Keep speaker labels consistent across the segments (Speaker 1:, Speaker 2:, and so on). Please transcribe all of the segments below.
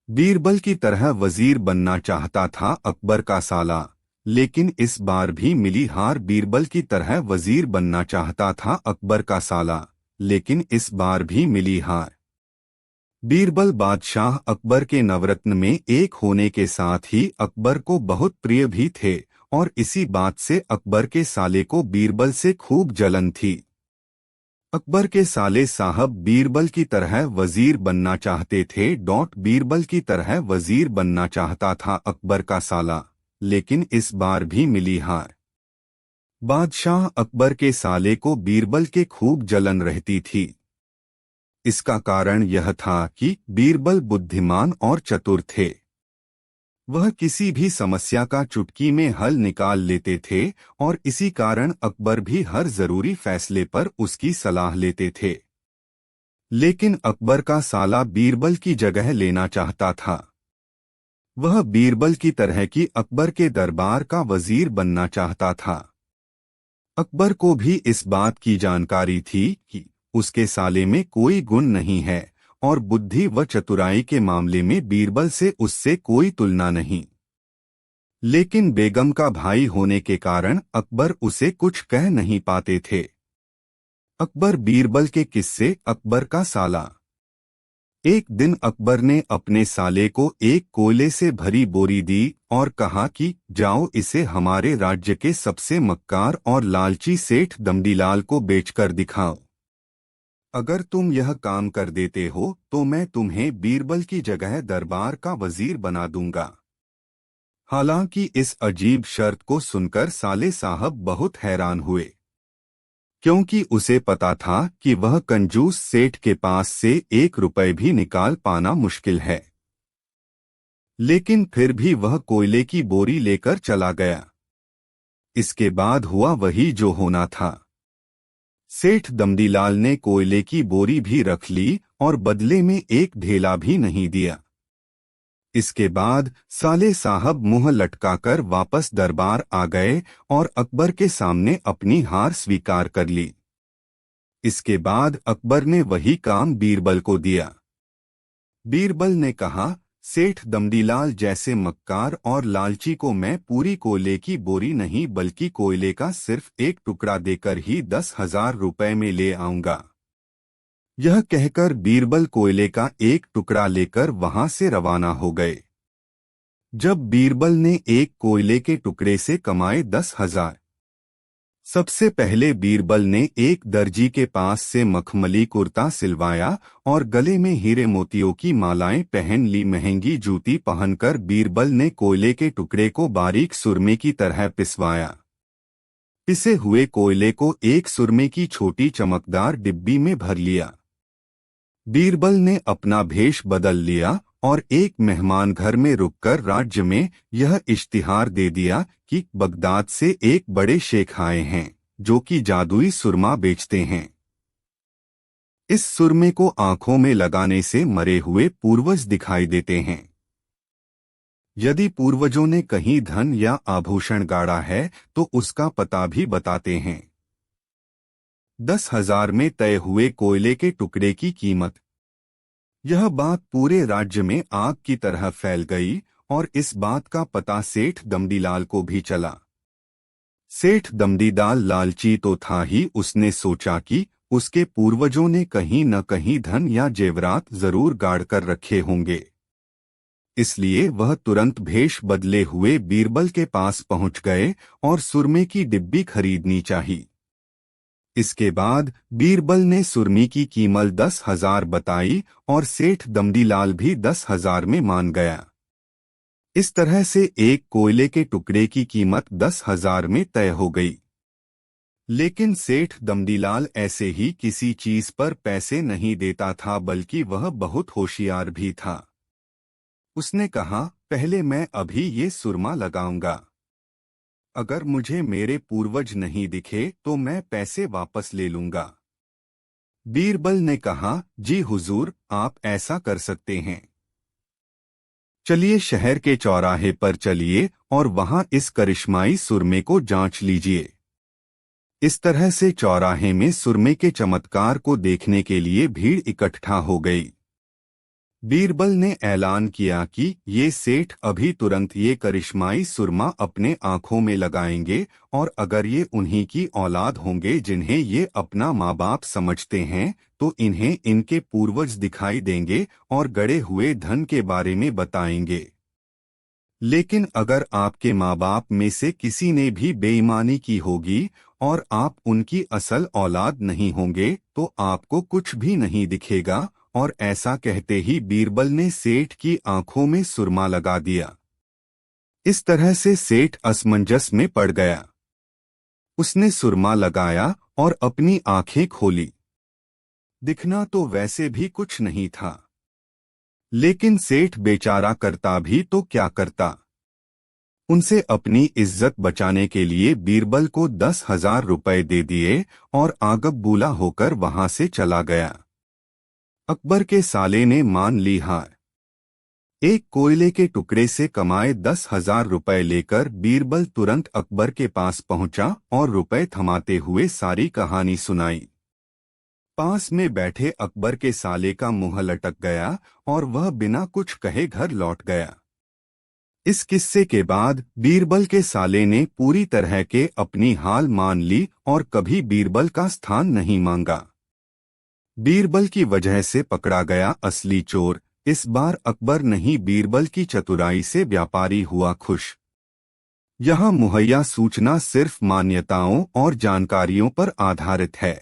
Speaker 1: बीरबल की तरह वजीर बनना चाहता था अकबर का साला, लेकिन इस बार भी मिली हार। बीरबल की तरह वजीर बनना चाहता था अकबर का साला, लेकिन इस बार भी मिली हार। बीरबल बादशाह अकबर के नवरत्न में एक होने के साथ ही अकबर को बहुत प्रिय भी थे, और इसी बात से अकबर के साले को बीरबल से खूब जलन थी। अकबर के साले साहब बीरबल की तरह वजीर बनना चाहते थे। बीरबल की तरह वजीर बनना चाहता था अकबर का साला, लेकिन इस बार भी मिली हार। बादशाह अकबर के साले को बीरबल के खूब जलन रहती थी। इसका कारण यह था कि बीरबल बुद्धिमान और चतुर थे। वह किसी भी समस्या का चुटकी में हल निकाल लेते थे, और इसी कारण अकबर भी हर जरूरी फैसले पर उसकी सलाह लेते थे। लेकिन अकबर का साला बीरबल की जगह लेना चाहता था। वह बीरबल की तरह की अकबर के दरबार का वजीर बनना चाहता था। अकबर को भी इस बात की जानकारी थी कि उसके साले में कोई गुण नहीं है, और बुद्धि व चतुराई के मामले में बीरबल से उससे कोई तुलना नहीं। लेकिन बेगम का भाई होने के कारण अकबर उसे कुछ कह नहीं पाते थे। अकबर बीरबल के किस्से। अकबर का साला। एक दिन अकबर ने अपने साले को एक कोयले से भरी बोरी दी और कहा कि जाओ इसे हमारे राज्य के सबसे मक्कार और लालची सेठ दमडीलाल को बेचकर दिखाओ। अगर तुम यह काम कर देते हो तो मैं तुम्हें बीरबल की जगह दरबार का वजीर बना दूंगा। हालांकि इस अजीब शर्त को सुनकर साले साहब बहुत हैरान हुए, क्योंकि उसे पता था कि वह कंजूस सेठ के पास से 1 रुपए भी निकाल पाना मुश्किल है। लेकिन फिर भी वह कोयले की बोरी लेकर चला गया। इसके बाद हुआ वही जो होना था। सेठ दमडीलाल ने कोयले की बोरी भी रख ली और बदले में एक ढेला भी नहीं दिया। इसके बाद साले साहब मुंह लटकाकर वापस दरबार आ गए और अकबर के सामने अपनी हार स्वीकार कर ली। इसके बाद अकबर ने वही काम बीरबल को दिया। बीरबल ने कहा, सेठ दमडीलाल जैसे मक्कार और लालची को मैं पूरी कोयले की बोरी नहीं बल्कि कोयले का सिर्फ एक टुकड़ा देकर ही 10,000 रुपए में ले आऊंगा। यह कहकर बीरबल कोयले का एक टुकड़ा लेकर वहां से रवाना हो गए। जब बीरबल ने एक कोयले के टुकड़े से कमाए 10,000, सबसे पहले बीरबल ने एक दर्जी के पास से मखमली कुर्ता सिलवाया और गले में हीरे मोतियों की मालाएं पहन ली। महंगी जूती पहनकर बीरबल ने कोयले के टुकड़े को बारीक सुरमे की तरह पिसवाया। पिसे हुए कोयले को एक सुरमे की छोटी चमकदार डिब्बी में भर लिया। बीरबल ने अपना भेष बदल लिया और एक मेहमान घर में रुककर राज्य में यह इश्तिहार दे दिया कि बगदाद से एक बड़े शेख आए हैं जो कि जादुई सुरमा बेचते हैं। इस सुरमे को आंखों में लगाने से मरे हुए पूर्वज दिखाई देते हैं। यदि पूर्वजों ने कहीं धन या आभूषण गाड़ा है तो उसका पता भी बताते हैं। 10,000 में तय हुए कोयले के टुकड़े की कीमत। यह बात पूरे राज्य में आग की तरह फैल गई और इस बात का पता सेठ दमडीलाल को भी चला। सेठ दमडीलाल लालची तो था ही, उसने सोचा कि उसके पूर्वजों ने कहीं न कहीं धन या जेवरात जरूर गाड़ कर रखे होंगे। इसलिए वह तुरंत भेष बदले हुए बीरबल के पास पहुंच गए और सुरमे की डिब्बी खरीदनी चाहिए। इसके बाद बीरबल ने सुरमी की कीमत 10,000 बताई और सेठ दमडीलाल भी 10,000 में मान गया। इस तरह से एक कोयले के टुकड़े की कीमत 10,000 में तय हो गई। लेकिन सेठ दमडीलाल ऐसे ही किसी चीज पर पैसे नहीं देता था, बल्कि वह बहुत होशियार भी था। उसने कहा, पहले मैं अभी ये सुरमा लगाऊंगा। अगर मुझे मेरे पूर्वज नहीं दिखे तो मैं पैसे वापस ले लूंगा। बीरबल ने कहा, जी हुजूर, आप ऐसा कर सकते हैं। चलिए शहर के चौराहे पर चलिए और वहां इस करिश्माई सुरमे को जांच लीजिए। इस तरह से चौराहे में सुरमे के चमत्कार को देखने के लिए भीड़ इकट्ठा हो गई। बीरबल ने ऐलान किया कि ये सेठ अभी तुरंत ये करिश्माई सुरमा अपने आंखों में लगाएंगे, और अगर ये उन्हीं की औलाद होंगे जिन्हें ये अपना माँ बाप समझते हैं, तो इन्हें इनके पूर्वज दिखाई देंगे और गड़े हुए धन के बारे में बताएंगे। लेकिन अगर आपके माँ बाप में से किसी ने भी बेईमानी की होगी और आप उनकी असल औलाद नहीं होंगे, तो आपको कुछ भी नहीं दिखेगा। और ऐसा कहते ही बीरबल ने सेठ की आंखों में सुरमा लगा दिया। इस तरह से सेठ असमंजस में पड़ गया। उसने सुरमा लगाया और अपनी आंखें खोली। दिखना तो वैसे भी कुछ नहीं था, लेकिन सेठ बेचारा करता भी तो क्या करता। उनसे अपनी इज्जत बचाने के लिए बीरबल को 10,000 रुपए दे दिए और आगबबूला होकर वहां से चला गया। अकबर के साले ने मान ली हार। एक कोयले के टुकड़े से कमाए 10,000 रुपए लेकर बीरबल तुरंत अकबर के पास पहुंचा और रुपए थमाते हुए सारी कहानी सुनाई। पास में बैठे अकबर के साले का मुंह लटक गया और वह बिना कुछ कहे घर लौट गया। इस किस्से के बाद बीरबल के साले ने पूरी तरह के अपनी हाल मान ली और कभी बीरबल का स्थान नहीं मांगा। बीरबल की वजह से पकड़ा गया असली चोर। इस बार अकबर नहीं, बीरबल की चतुराई से व्यापारी हुआ खुश। यहाँ मुहैया सूचना सिर्फ मान्यताओं और जानकारियों पर आधारित है।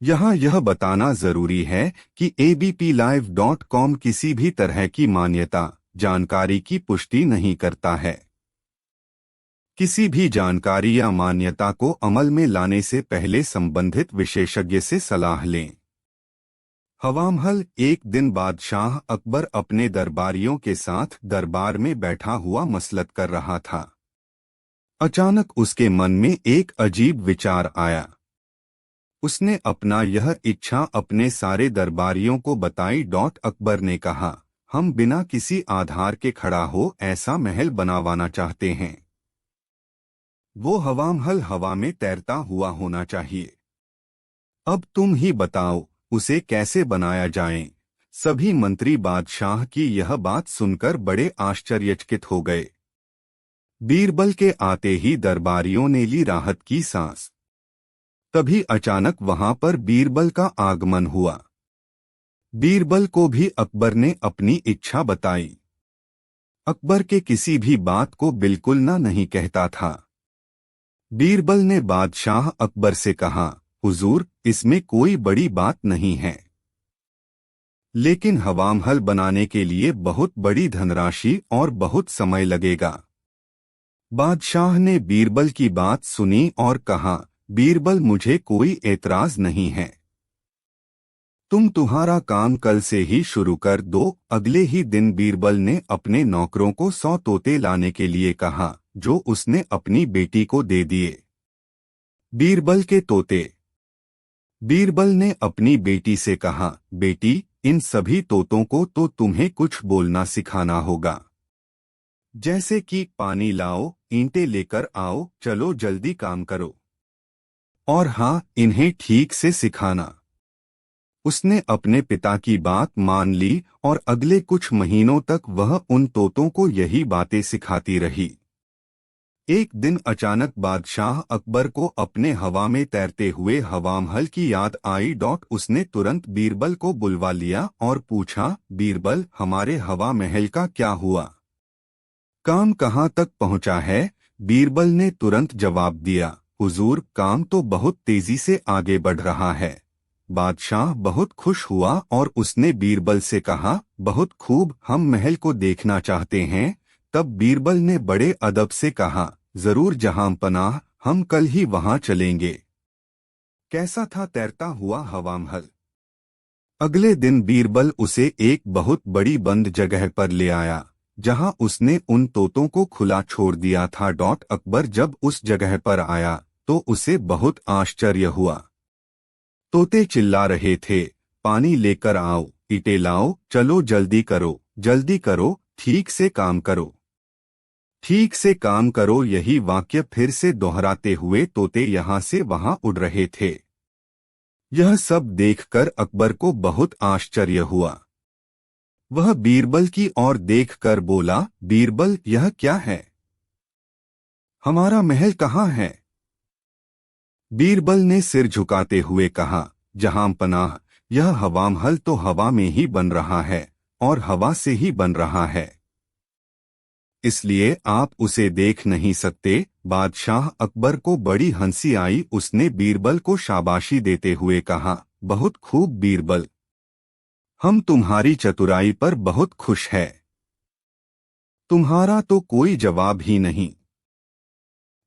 Speaker 1: यहाँ यह बताना जरूरी है कि abplive.com किसी भी तरह की मान्यता जानकारी की पुष्टि नहीं करता है। किसी भी जानकारी या मान्यता को अमल में लाने से पहले संबंधित विशेषज्ञ से सलाह लें। हवामहल। एक दिन बादशाह अकबर अपने दरबारियों के साथ दरबार में बैठा हुआ मसलत कर रहा था। अचानक उसके मन में एक अजीब विचार आया। उसने अपना यह इच्छा अपने सारे दरबारियों को बताई। अकबर ने कहा, हम बिना किसी आधार के खड़ा हो ऐसा महल बनवाना चाहते हैं। वो हवामहल हवा में तैरता हुआ होना चाहिए। अब तुम ही बताओ उसे कैसे बनाया जाए। सभी मंत्री बादशाह की यह बात सुनकर बड़े आश्चर्यचकित हो गए। बीरबल के आते ही दरबारियों ने ली राहत की सांस। तभी अचानक वहां पर बीरबल का आगमन हुआ। बीरबल को भी अकबर ने अपनी इच्छा बताई। अकबर के किसी भी बात को बिल्कुल ना नहीं कहता था। बीरबल ने बादशाह अकबर से कहा, हुजूर, इसमें कोई बड़ी बात नहीं है, लेकिन हवामहल बनाने के लिए बहुत बड़ी धनराशि और बहुत समय लगेगा। बादशाह ने बीरबल की बात सुनी और कहा, बीरबल, मुझे कोई एतराज नहीं है। तुम्हारा काम कल से ही शुरू कर दो। अगले ही दिन बीरबल ने अपने नौकरों को 100 तोते लाने के लिए कहा, जो उसने अपनी बेटी को दे दिए। बीरबल के तोते। बीरबल ने अपनी बेटी से कहा, बेटी, इन सभी तोतों को तो तुम्हें कुछ बोलना सिखाना होगा, जैसे कि पानी लाओ, ईंटें लेकर आओ, चलो जल्दी काम करो। और हाँ, इन्हें ठीक से सिखाना। उसने अपने पिता की बात मान ली और अगले कुछ महीनों तक वह उन तोतों को यही बातें सिखाती रही। एक दिन अचानक बादशाह अकबर को अपने हवा में तैरते हुए हवामहल की याद आई। उसने तुरंत बीरबल को बुलवा लिया और पूछा, बीरबल, हमारे हवा महल का क्या हुआ? काम कहाँ तक पहुँचा है? बीरबल ने तुरंत जवाब दिया, हुजूर, काम तो बहुत तेजी से आगे बढ़ रहा है। बादशाह बहुत खुश हुआ और उसने बीरबल से कहा, बहुत खूब, हम महल को देखना चाहते हैं। तब बीरबल ने बड़े अदब से कहा, जरूर जहां पनाह, हम कल ही वहां चलेंगे। कैसा था तैरता हुआ हवामहल? अगले दिन बीरबल उसे एक बहुत बड़ी बंद जगह पर ले आया, जहां उसने उन तोतों को खुला छोड़ दिया था। अकबर जब उस जगह पर आया तो उसे बहुत आश्चर्य हुआ। तोते चिल्ला रहे थे, पानी लेकर आओ, ईंटें लाओ, चलो जल्दी करो, ठीक से काम करो, ठीक से काम करो। यही वाक्य फिर से दोहराते हुए तोते यहाँ से वहां उड़ रहे थे। यह सब देखकर अकबर को बहुत आश्चर्य हुआ। वह बीरबल की ओर देखकर बोला, बीरबल, यह क्या है? हमारा महल कहाँ है? बीरबल ने सिर झुकाते हुए कहा, जहां पनाह, यह हवामहल तो हवा में ही बन रहा है और हवा से ही बन रहा है, इसलिए आप उसे देख नहीं सकते। बादशाह अकबर को बड़ी हंसी आई। उसने बीरबल को शाबाशी देते हुए कहा, बहुत खूब बीरबल, हम तुम्हारी चतुराई पर बहुत खुश है। तुम्हारा तो कोई जवाब ही नहीं।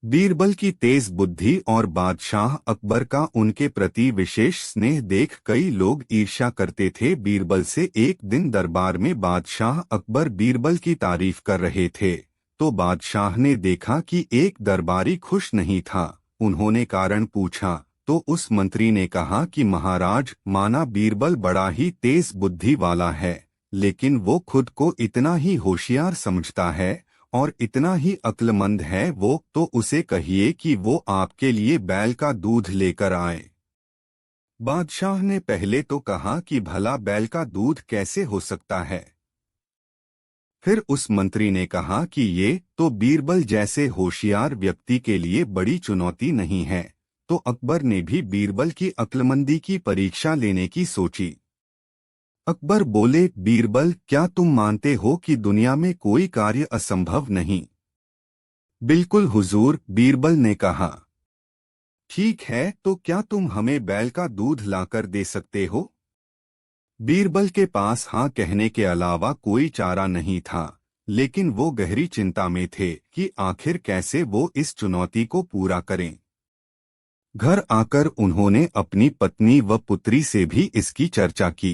Speaker 1: बीरबल की तेज बुद्धि और बादशाह अकबर का उनके प्रति विशेष स्नेह देख कई लोग ईर्ष्या करते थे। बीरबल से एक दिन दरबार में बादशाह अकबर बीरबल की तारीफ कर रहे थे, तो बादशाह ने देखा कि एक दरबारी खुश नहीं था। उन्होंने कारण पूछा, तो उस मंत्री ने कहा कि महाराज, माना बीरबल बड़ा ही तेज बुद्धि वाला है, लेकिन वो खुद को इतना ही होशियार समझता है और इतना ही अक्लमंद है वो, तो उसे कहिए कि वो आपके लिए बैल का दूध लेकर आए। बादशाह ने पहले तो कहा कि भला बैल का दूध कैसे हो सकता है। फिर उस मंत्री ने कहा कि ये तो बीरबल जैसे होशियार व्यक्ति के लिए बड़ी चुनौती नहीं है। तो अकबर ने भी बीरबल की अक्लमंदी की परीक्षा लेने की सोची। अकबर बोले, बीरबल, क्या तुम मानते हो कि दुनिया में कोई कार्य असंभव नहीं? बिल्कुल हुजूर, बीरबल ने कहा। ठीक है, तो क्या तुम हमें बैल का दूध लाकर दे सकते हो? बीरबल के पास हाँ कहने के अलावा कोई चारा नहीं था, लेकिन वो गहरी चिंता में थे कि आखिर कैसे वो इस चुनौती को पूरा करें। घर आकर उन्होंने अपनी पत्नी व पुत्री से भी इसकी चर्चा की।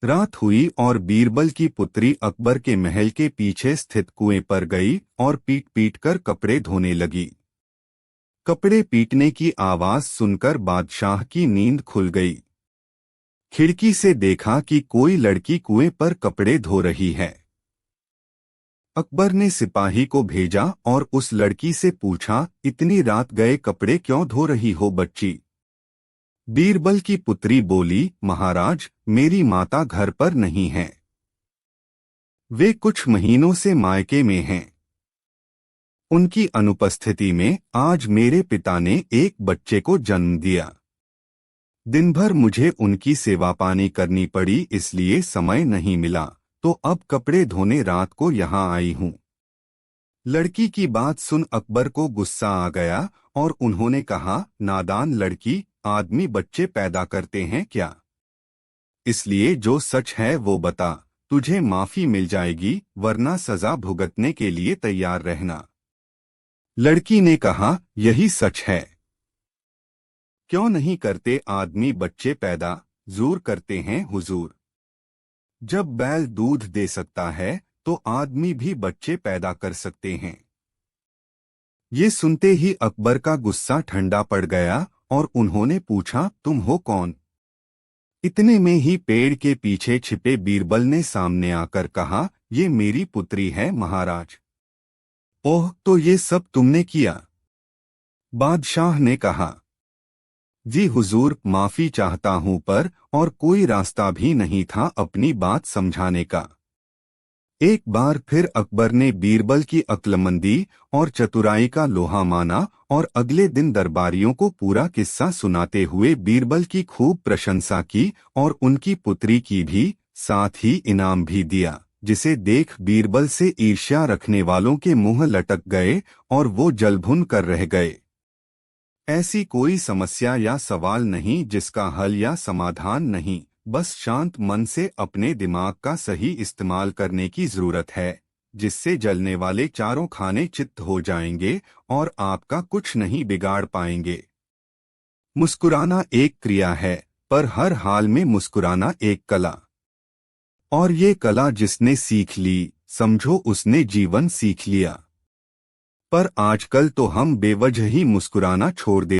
Speaker 1: रात हुई और बीरबल की पुत्री अकबर के महल के पीछे स्थित कुएं पर गई और पीट पीट कर कपड़े धोने लगी। कपड़े पीटने की आवाज सुनकर बादशाह की नींद खुल गई। खिड़की से देखा कि कोई लड़की कुएं पर कपड़े धो रही है। अकबर ने सिपाही को भेजा और उस लड़की से पूछा, इतनी रात गए कपड़े क्यों धो रही हो बच्ची? बीरबल की पुत्री बोली, महाराज, मेरी माता घर पर नहीं है। वे कुछ महीनों से मायके में हैं। उनकी अनुपस्थिति में आज मेरे पिता ने एक बच्चे को जन्म दिया। दिन भर मुझे उनकी सेवा पानी करनी पड़ी, इसलिए समय नहीं मिला, तो अब कपड़े धोने रात को यहाँ आई हूँ। लड़की की बात सुन अकबर को गुस्सा आ गया और उन्होंने कहा, नादान लड़की, आदमी बच्चे पैदा करते हैं क्या? इसलिए जो सच है वो बता, तुझे माफी मिल जाएगी, वरना सजा भुगतने के लिए तैयार रहना। लड़की ने कहा, यही सच है। क्यों नहीं करते आदमी बच्चे पैदा? जरूर करते हैं हुजूर। जब बैल दूध दे सकता है तो आदमी भी बच्चे पैदा कर सकते हैं। ये सुनते ही अकबर का गुस्सा ठंडा पड़ गया और उन्होंने पूछा, तुम हो कौन? इतने में ही पेड़ के पीछे छिपे बीरबल ने सामने आकर कहा, ये मेरी पुत्री है महाराज। ओह, तो ये सब तुमने किया? बादशाह ने कहा, जी हुजूर, माफी चाहता हूं, पर और कोई रास्ता भी नहीं था अपनी बात समझाने का। एक बार फिर अकबर ने बीरबल की अक्लमंदी और चतुराई का लोहा माना और अगले दिन दरबारियों को पूरा किस्सा सुनाते हुए बीरबल की खूब प्रशंसा की और उनकी पुत्री की भी, साथ ही इनाम भी दिया, जिसे देख बीरबल से ईर्ष्या रखने वालों के मुंह लटक गए और वो जलभुन कर रह गए। ऐसी कोई समस्या या सवाल नहीं जिसका हल या समाधान नहीं, बस शांत मन से अपने दिमाग का सही इस्तेमाल करने की जरूरत है, जिससे जलने वाले चारों खाने चित्त हो जाएंगे और आपका कुछ नहीं बिगाड़ पाएंगे। मुस्कुराना एक क्रिया है, पर हर हाल में मुस्कुराना एक कला, और ये कला जिसने सीख ली, समझो उसने जीवन सीख लिया। पर आजकल तो हम बेवजह ही मुस्कुराना छोड़ देते